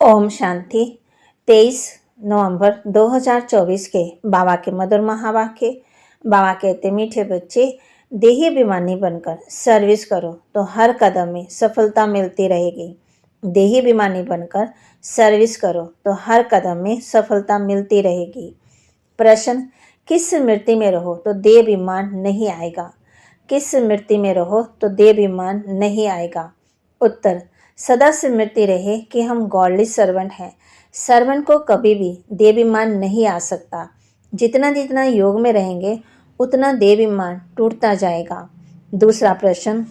ओम शांति। 23 नवंबर 2024 के बाबा के मधुर महावाक्य। बाबा कहते, मीठे बच्चे, देही अभिमानी बनकर सर्विस करो तो हर कदम में सफलता मिलती रहेगी। देही अभिमानी बनकर सर्विस करो तो हर कदम में सफलता मिलती रहेगी। प्रश्न, किस स्मृति में रहो तो देह अभिमान नहीं आएगा? किस स्मृति में रहो तो देह अभिमान नहीं आएगा? उत्तर, सदा स्मृति रहे कि हम गॉडली सर्वेंट हैं। सर्वेंट को कभी भी देहाभिमान नहीं आ सकता। जितना जितना योग में रहेंगे उतना देहाभिमान टूटता जाएगा। दूसरा प्रश्न,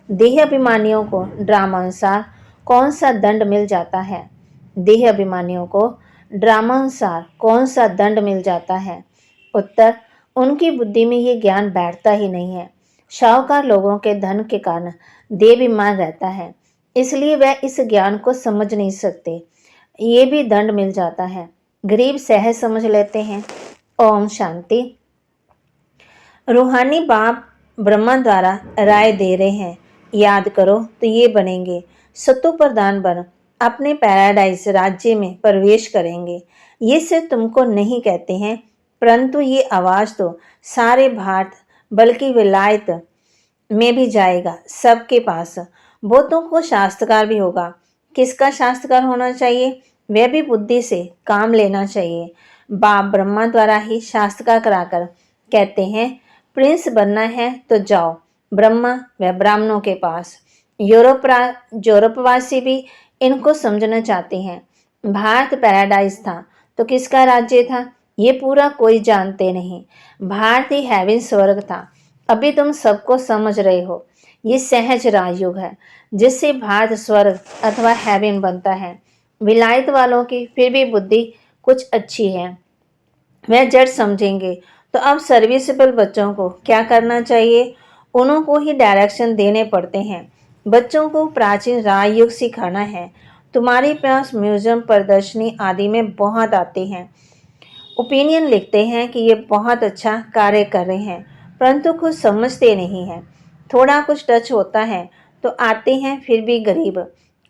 देह अभिमानियों को ड्रामानुसार कौन सा दंड मिल जाता है? देह अभिमानियों को ड्रामानुसार कौन सा दंड मिल जाता है? उत्तर, उनकी बुद्धि में ये ज्ञान बैठता ही नहीं है। शाहूकार लोगों के धन के कारण देहाभिमान रहता है, इसलिए वह इस ज्ञान को समझ नहीं सकते। ये भी दंड मिल जाता है। गरीब सहज समझ लेते हैं। ओम शांति। रूहानी बाप ब्रह्मा द्वारा राय दे रहे हैं, याद करो तो ये बनेंगे। सत्तु प्रधान बन अपने पैराडाइज राज्य में प्रवेश करेंगे। ये सिर्फ तुमको नहीं कहते हैं, परंतु ये आवाज़ तो सारे भारत बल्कि विलायत में भी जाएगा, सबके पास। बहुतों को शास्त्रकार भी होगा। किसका शास्त्रकार होना चाहिए? वह भी बुद्धि से काम लेना चाहिए। बाप ब्रह्मा द्वारा ही शास्त्रकार कराकर कहते हैं, प्रिंस बनना है तो जाओ ब्रह्मा व ब्राह्मणों के पास। यूरोपवासी भी इनको समझना चाहते हैं। भारत पैराडाइज था तो किसका राज्य था? ये पूरा कोई जानते नहीं। भारत ही हेवन स्वर्ग था। अभी तुम सबको समझ रहे हो। ये सहज राजयोग है जिससे भारत स्वर्ग अथवा हेवन बनता है। विलायत वालों की फिर भी बुद्धि कुछ अच्छी है, वह जड़ समझेंगे। तो अब सर्विसेबल बच्चों को क्या करना चाहिए? उनको ही डायरेक्शन देने पड़ते हैं। बच्चों को प्राचीन राजयोग सिखाना है। तुम्हारे पास म्यूजियम, प्रदर्शनी आदि में बहुत आते हैं, ओपिनियन लिखते हैं कि ये बहुत अच्छा कार्य कर रहे हैं, परंतु खुद समझते नहीं हैं। थोड़ा कुछ टच होता है तो आते हैं, फिर भी गरीब।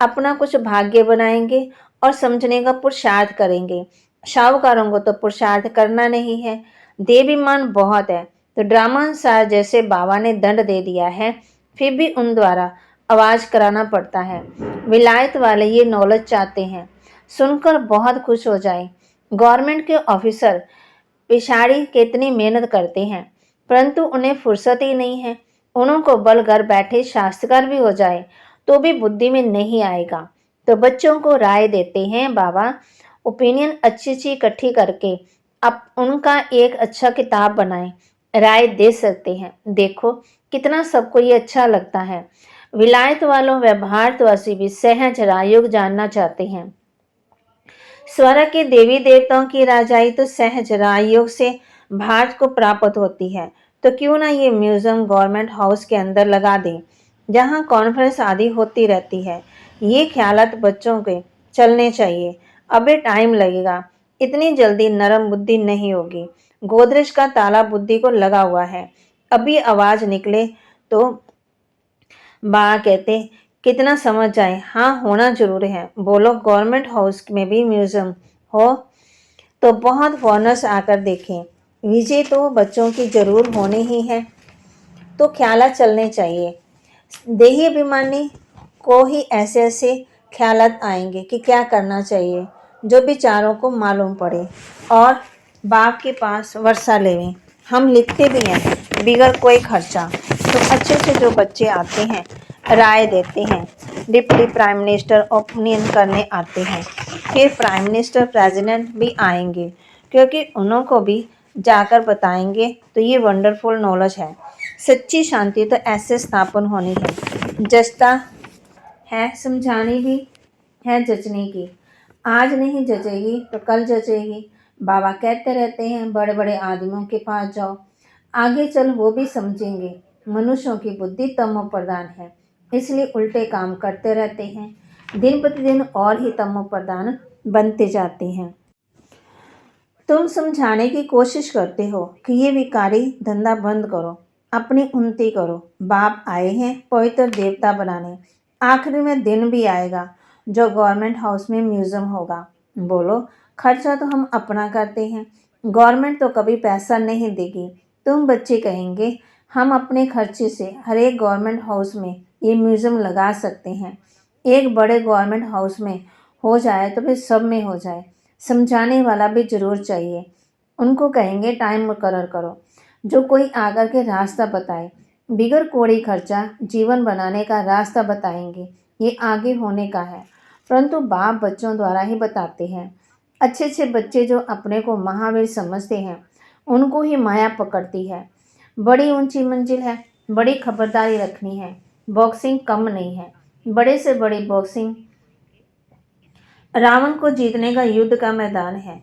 अपना कुछ भाग्य बनाएंगे और समझने का पुरुषार्थ करेंगे। शाहूकारों को तो पुरुषार्थ करना नहीं है, देहाभिमान बहुत है। तो ड्रामानुसार जैसे बाबा ने दंड दे दिया है, फिर भी उन द्वारा आवाज़ कराना पड़ता है। विलायत वाले ये नॉलेज चाहते हैं, सुनकर बहुत खुश हो जाए। गवर्नमेंट के ऑफिसर पिछाड़ी कितनी मेहनत करते हैं, परंतु उन्हें फुर्सत ही नहीं है। उनको बल घर बैठे शास्त्रकार भी हो जाए तो भी बुद्धि में नहीं आएगा। तो बच्चों को राय देते हैं बाबा, ओपिनियन अच्छी इकट्ठी करके अब उनका एक अच्छा किताब बनाएं, राय दे सकते हैं। देखो कितना सबको ये अच्छा लगता है। विलायत वालों व भारतवासी भी सहज राजयोग जानना चाहते हैं। स्वर्ग के देवी देवताओं की राजाई तो सहज राजयोग से भारत को प्राप्त होती है। तो क्यों ना ये म्यूजियम गवर्नमेंट हाउस के अंदर लगा दें, जहाँ कॉन्फ्रेंस आदि होती रहती है। ये ख्यालात बच्चों के चलने चाहिए। अभी टाइम लगेगा, इतनी जल्दी नरम बुद्धि नहीं होगी। गोदरेज का ताला बुद्धि को लगा हुआ है, अभी आवाज निकले तो बा कहते कितना समझ जाए। हाँ, होना जरूर है। बोलो गवर्नमेंट हाउस में भी म्यूजियम हो तो बहुत फॉरनर्स आकर देखें। विजय तो बच्चों की जरूर होनी ही है, तो ख्यालात चलने चाहिए। देही अभिमानी को ही ऐसे ऐसे ख्यालात आएंगे कि क्या करना चाहिए, जो बेचारों को मालूम पड़े और बाप के पास वर्षा लेवें। हम लिखते भी हैं बिगर कोई खर्चा। तो अच्छे से जो बच्चे आते हैं राय देते हैं, डिप्टी प्राइम मिनिस्टर ओपिनियन करने आते हैं, फिर प्राइम मिनिस्टर प्रेसिडेंट भी आएंगे, क्योंकि उनको भी जाकर बताएंगे। तो ये वंडरफुल नॉलेज है। सच्ची शांति तो ऐसे स्थापन होनी है। जचता है समझानी भी है जचने की। आज नहीं जचेगी तो कल जचेगी। बाबा कहते रहते हैं, बड़े बड़े आदमियों के पास जाओ, आगे चल वो भी समझेंगे। मनुष्यों की बुद्धि तमो प्रधान है, इसलिए उल्टे काम करते रहते हैं। दिन प्रतिदिन और ही तमो प्रधान बनते जाते हैं। तुम समझाने की कोशिश करते हो कि ये विकारी धंधा बंद करो, अपनी उन्नति करो। बाप आए हैं पवित्र देवता बनाने। आखिर में दिन भी आएगा जो गवर्नमेंट हाउस में म्यूजियम होगा। बोलो, खर्चा तो हम अपना करते हैं, गवर्नमेंट तो कभी पैसा नहीं देगी। तुम बच्चे कहेंगे हम अपने खर्चे से हर एक गवर्नमेंट हाउस में ये म्यूजियम लगा सकते हैं। एक बड़े गवर्नमेंट हाउस में हो जाए तो फिर सब में हो जाए। समझाने वाला भी जरूर चाहिए। उनको कहेंगे टाइम मुकर्रर करो, जो कोई आकर के रास्ता बताए। बिगर कोड़ी खर्चा जीवन बनाने का रास्ता बताएंगे। ये आगे होने का है, परंतु बाप बच्चों द्वारा ही बताते हैं। अच्छे अच्छे बच्चे जो अपने को महावीर समझते हैं, उनको ही माया पकड़ती है। बड़ी ऊंची मंजिल है, बड़ी खबरदारी रखनी है। बॉक्सिंग कम नहीं है, बड़े से बड़ी बॉक्सिंग रावण को जीतने का युद्ध का मैदान है।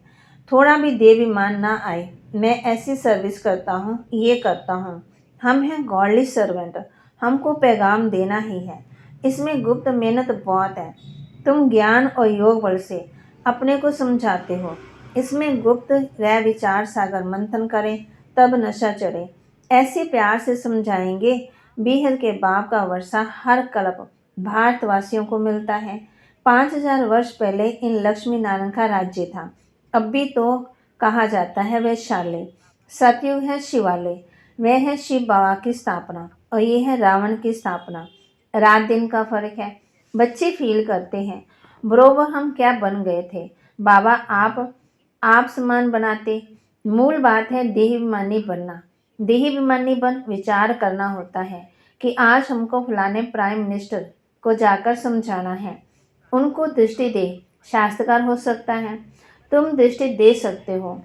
थोड़ा भी देवाभिमान ना आए। मैं ऐसी सर्विस करता हूँ, ये करता हूँ। हम हैं गॉडली सर्वेंट, हमको पैगाम देना ही है। इसमें गुप्त मेहनत बहुत है। तुम ज्ञान और योग बल से अपने को समझाते हो। इसमें गुप्त रह विचार सागर मंथन करें तब नशा चढ़े। ऐसे प्यार से समझाएंगे। बेहद के बाप का वर्षा हर कल्प भारतवासियों को मिलता है। 5000 वर्ष पहले इन लक्ष्मी नारायण का राज्य था। अब भी तो कहा जाता है वैशाल्य। सतयुग है शिवालय, वह है शिव बाबा की स्थापना और ये है रावण की स्थापना। रात दिन का फर्क है। बच्चे फील करते हैं बरोबर हम क्या बन गए थे। बाबा आप समान बनाते। मूल बात है देहाभिमानी बनना। देहाभिमानी बन विचार करना होता है कि आज हमको फलाने प्राइम मिनिस्टर को जाकर समझाना है। उनको दृष्टि दे। शास्त्रकार हो सकता है, तुम दृष्टि दे सकते हो।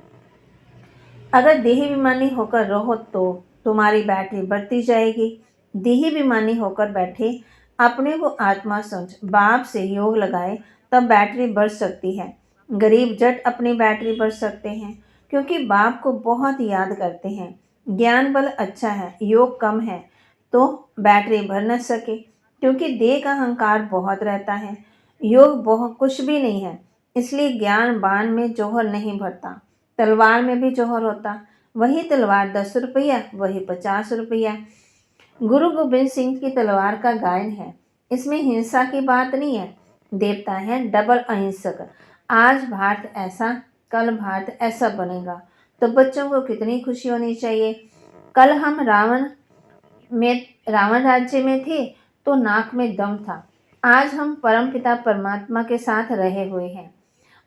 अगर देहाभिमानी होकर रहो तो तुम्हारी बैटरी बढ़ती जाएगी। देहाभिमानी होकर बैठे, अपने को आत्मा समझ, बाप से योग लगाए तब बैटरी बढ़ सकती है। गरीब जट अपनी बैटरी बढ़ सकते हैं क्योंकि बाप को बहुत याद करते हैं। ज्ञान बल अच्छा है, योग कम है तो बैटरी भर न सके क्योंकि देह का अहंकार बहुत रहता है। योग बहुत कुछ भी नहीं है, इसलिए ज्ञान बाण में जौहर नहीं भरता। तलवार में भी जौहर होता। वही तलवार 10 रुपया, वही 50 रुपया। गुरु गोबिंद सिंह की तलवार का गायन है। इसमें हिंसा की बात नहीं है। देवता है डबल अहिंसक। आज भारत ऐसा, कल भारत ऐसा बनेगा तो बच्चों को कितनी खुशी होनी चाहिए। कल हम रावण राज्य में थे तो नाक में दम था। आज हम परमपिता परमात्मा के साथ रहे हुए हैं।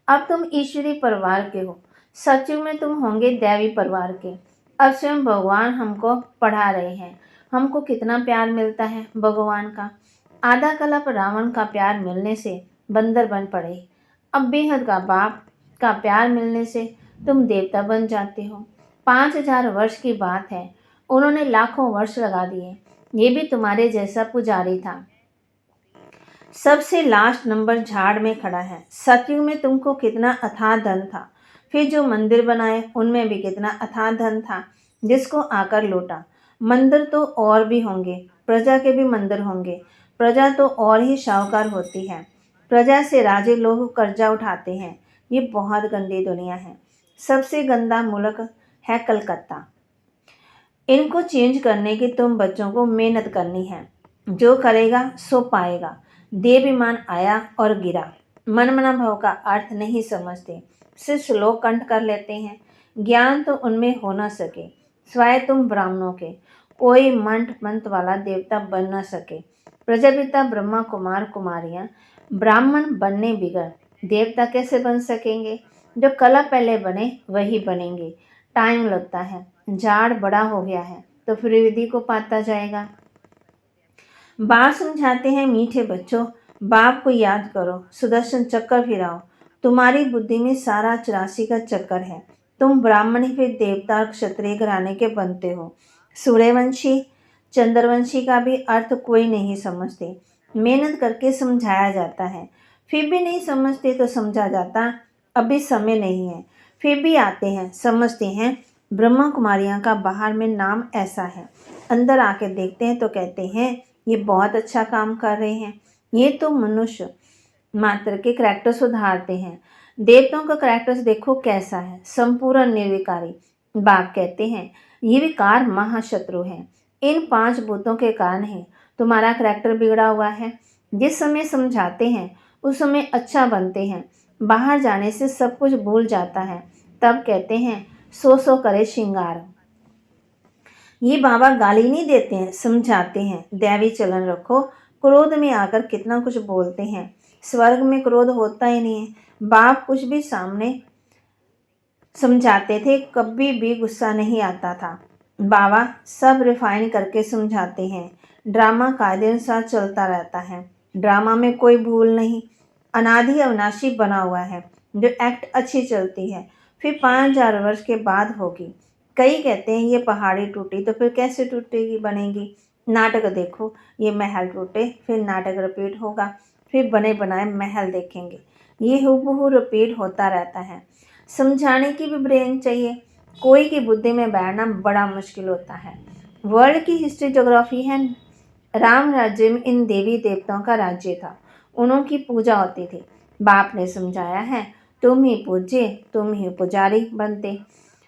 अब तुम ईश्वरीय परिवार के हो, सचमुच में तुम होंगे दैवी परिवार के। अब स्वयं भगवान हमको पढ़ा रहे हैं। हमको कितना प्यार मिलता है भगवान का। आधा कल्प रावण का प्यार मिलने से बंदर बन पड़े। अब बेहद का बाप का प्यार मिलने से तुम देवता बन जाते हो। 5000 वर्ष की बात है, उन्होंने लाखों वर्ष लगा दिए। ये भी तुम्हारे जैसा पुजारी था। सबसे लास्ट नंबर झाड़ में खड़ा है। सतयुग में तुमको कितना अथाह धन था, फिर जो मंदिर बनाए उनमें भी कितना अथाह धन था जिसको आकर लूटा। मंदिर तो और भी होंगे, प्रजा के भी मंदिर होंगे। प्रजा तो और ही शाहूकार होती है। प्रजा से राजे लोग कर्जा उठाते हैं। ये बहुत गंदी दुनिया है। सबसे गंदा मुल्क है कलकत्ता। इनको चेंज करने की तुम बच्चों को मेहनत करनी है। जो करेगा सो पाएगा। देवाभिमान आया और गिरा। मनमना भाव का अर्थ नहीं समझते, सिर्फ श्लोक कंठ कर लेते हैं। ज्ञान तो उनमें हो न सके, स्वाय तुम ब्राह्मणों के कोई मंठ मंत्र वाला देवता बन न सके। प्रजापिता ब्रह्मा कुमार कुमारियां ब्राह्मण बनने बिगड़ देवता कैसे बन सकेंगे। जो कला पहले बने वही बनेंगे। टाइम लगता है। झाड़ बड़ा हो गया है तो फिर विधि को पाता जाएगा। बाप समझाते हैं मीठे बच्चों, बाप को याद करो, सुदर्शन चक्कर फिराओ। तुम्हारी बुद्धि में सारा 84 का चक्कर है। तुम ब्राह्मण ही फिर देवता और क्षत्रिय घराने के बनते हो। सूर्यवंशी चंद्रवंशी का भी अर्थ कोई नहीं समझते। मेहनत करके समझाया जाता है, फिर भी नहीं समझते तो समझा जाता अभी समय नहीं है। फिर भी आते हैं, समझते हैं। ब्रह्मा कुमारियां का बाहर में नाम ऐसा है, अंदर आके देखते हैं तो कहते हैं ये बहुत अच्छा काम कर रहे हैं। ये तो मनुष्य मात्र के करैक्टर सुधारते हैं। देवताओं का करैक्टर्स देखो कैसा है, संपूर्ण निर्विकारी। बाप कहते हैं ये विकार महाशत्रु हैं। इन 5 भूतों के कारण है तुम्हारा करैक्टर बिगड़ा हुआ है। जिस समय समझाते हैं उस समय अच्छा बनते हैं। बाहर जाने से सब कुछ भूल जाता है। तब कहते हैं सो सो करे श्रृंगार। ये बाबा गाली नहीं देते हैं, समझाते हैं। दैवी चलन रखो। क्रोध में आकर कितना कुछ बोलते हैं। स्वर्ग में क्रोध होता ही नहीं है। बाप कुछ भी सामने समझाते थे, कभी भी गुस्सा नहीं आता था। बाबा सब रिफाइन करके समझाते हैं। ड्रामा कायदे अनुसार चलता रहता है। ड्रामा में कोई भूल नहीं, अनादि अविनाशी बना हुआ है। जो एक्ट अच्छी चलती है फिर 5000 वर्ष के बाद होगी। कई कहते हैं ये पहाड़ी टूटी तो फिर कैसे टूटेगी, बनेगी। नाटक देखो, ये महल टूटे फिर नाटक रिपीट होगा, फिर बने बनाए महल देखेंगे। ये हूबहू रिपीट होता रहता है। समझाने की भी ब्रेन चाहिए। कोई की बुद्धि में बैठना बड़ा मुश्किल होता है। वर्ल्ड की हिस्ट्री ज्योग्राफी है। राम राज्य में इन देवी देवताओं का राज्य था। उनकी पूजा होती थी। बाप ने समझाया है, तुम ही पूज्य, तुम ही पुजारी बनते।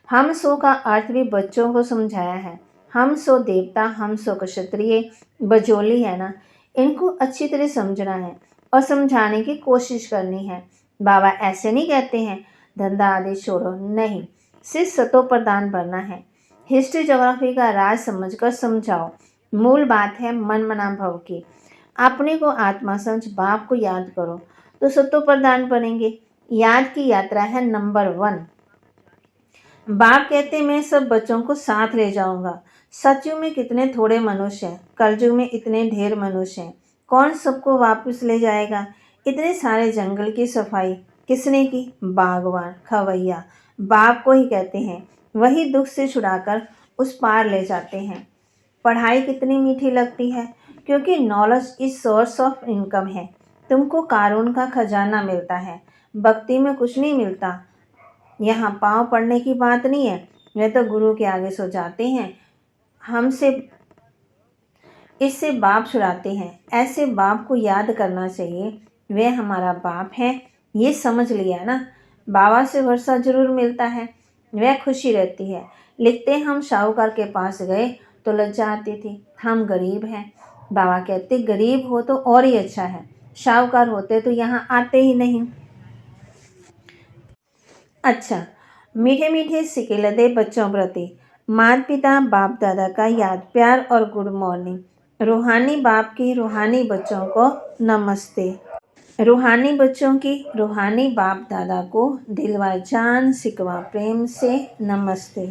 हम सो का अर्थ भी बच्चों को समझाया है। हम सो देवता, हम सो क्षत्रिय बजोली है ना, इनको अच्छी तरह समझना है और समझाने की कोशिश करनी है। बाबा ऐसे नहीं कहते हैं धंधा आदि छोड़ो, नहीं, सिर्फ सतो प्रदान बनना है। हिस्ट्री ज्योग्राफी का राज समझकर समझाओ। मूल बात है मन मना भव की। अपने को आत्मा समझ बाप को याद करो तो सतो प्रदान बनेंगे। याद की यात्रा है नंबर 1। बाप कहते मैं सब बच्चों को साथ ले जाऊंगा। सतयुग में कितने थोड़े मनुष्य हैं, कलयुग में इतने ढेर मनुष्य हैं। कौन सबको वापस ले जाएगा। इतने सारे जंगल की सफाई किसने की, बागवान खवैया बाप को ही कहते हैं। वही दुख से छुड़ाकर उस पार ले जाते हैं। पढ़ाई कितनी मीठी लगती है, क्योंकि knowledge is source of income है। तुमको कानून का खजाना मिलता है, भक्ति में कुछ नहीं मिलता। यहाँ पाँव पड़ने की बात नहीं है, वे तो गुरु के आगे सो जाते हैं। हमसे इससे बाप छुड़ाते हैं। ऐसे बाप को याद करना चाहिए, वे हमारा बाप है। ये समझ लिया ना। बाबा से वर्षा जरूर मिलता है, वह खुशी रहती है। लिखते हम शाहूकार के पास गए तो लज्जा आती थी, हम गरीब हैं। बाबा कहते गरीब हो तो और ही अच्छा है, शाहूकार होते तो यहाँ आते ही नहीं। अच्छा, मीठे मीठे सिके लदे बच्चों प्रति माता पिता बाप दादा का याद प्यार और गुड मॉर्निंग। रूहानी बाप की रूहानी बच्चों को नमस्ते। रूहानी बच्चों की रूहानी बाप दादा को दिलवा जान सिकवा प्रेम से नमस्ते।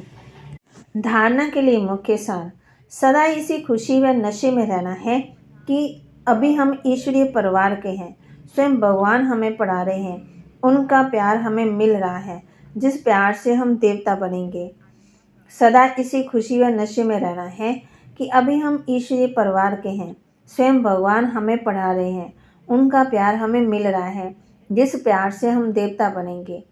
धारणा के लिए मुख्य सार, सदा इसी खुशी व नशे में रहना है कि अभी हम ईश्वरीय परिवार के हैं। स्वयं भगवान हमें पढ़ा रहे हैं, उनका प्यार हमें मिल रहा है, जिस प्यार से हम देवता बनेंगे। सदा इसी खुशी व नशे में रहना है कि अभी हम ईश्वरीय परिवार के हैं। स्वयं भगवान हमें पढ़ा रहे हैं, उनका प्यार हमें मिल रहा है, जिस प्यार से हम देवता बनेंगे।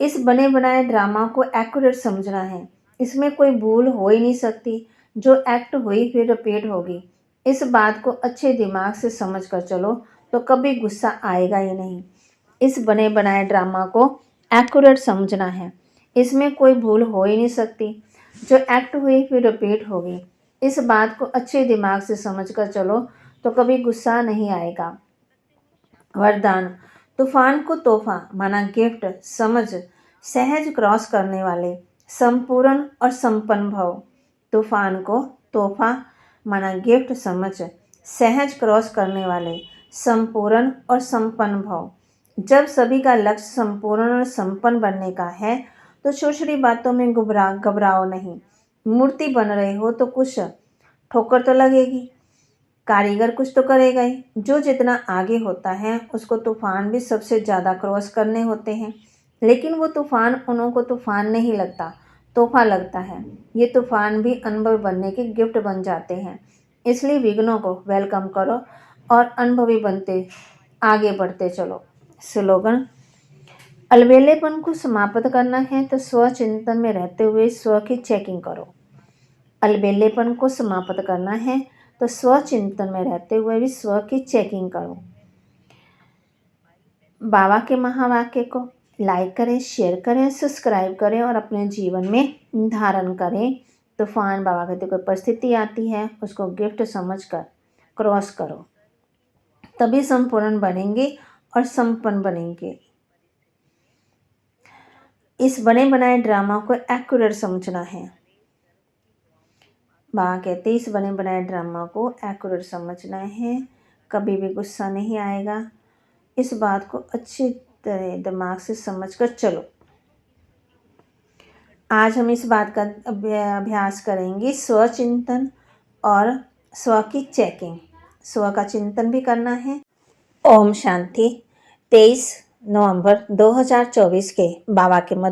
इस बने बनाए ड्रामा को एक्यूरेट समझना है। इसमें कोई भूल हो ही नहीं सकती। जो एक्ट हुई फिर रिपीट होगी। इस बात को अच्छे दिमाग से समझ कर चलो तो कभी गुस्सा आएगा ही नहीं। इस बने बनाए ड्रामा को एक्यूरेट समझना है। इसमें कोई भूल हो ही नहीं सकती। जो एक्ट हुई फिर रिपीट होगी। इस बात को अच्छे दिमाग से समझ कर चलो तो कभी गुस्सा नहीं आएगा। वरदान, तूफान को तोहफा माना गिफ्ट समझ सहज क्रॉस करने वाले संपूर्ण और संपन्न भव। तूफान को तोहफा माना गिफ्ट समझ सहज क्रॉस करने वाले संपूर्ण और संपन्न भव। जब सभी का लक्ष्य संपूर्ण और संपन्न बनने का है तो छोटी छोटी बातों में घबराओ नहीं। मूर्ति बन रहे हो तो कुछ ठोकर तो लगेगी, कारीगर कुछ तो करेगा ही। जो जितना आगे होता है उसको तूफान भी सबसे ज़्यादा क्रॉस करने होते हैं, लेकिन वो तूफान उनको तूफान नहीं लगता, तोहफा लगता है। ये तूफान भी अनुभव बनने के गिफ्ट बन जाते हैं। इसलिए विघ्नों को वेलकम करो और अनुभवी बनते आगे बढ़ते चलो। स्लोगन, अलबेलेपन को समाप्त करना है तो स्वचिंतन में रहते हुए स्व की चेकिंग करो। अलबेलेपन को समाप्त करना है तो स्वचिंतन में रहते हुए भी स्व की चेकिंग करो। बाबा के महावाक्य को लाइक करें, शेयर करें, सब्सक्राइब करें और अपने जीवन में धारण करें। तूफान बाबा कहते कोई परिस्थिति आती है उसको गिफ्ट समझकर क्रॉस करो। तभी संपूर्ण बनेंगे और संपन्न बनेंगे। इस बने बनाए ड्रामा को एक्यूरेट समझना है। बाबा कहते हैं इस बने बनाए ड्रामा को एक्यूरेट समझना है, कभी भी गुस्सा नहीं आएगा। इस बात को अच्छी तरह दिमाग से समझकर चलो। आज हम इस बात का अभ्यास करेंगे, स्वचिंतन और स्व की चेकिंग। स्व का चिंतन भी करना है। ओम शांति। 23 नवंबर 2024 के बाबा के मधुर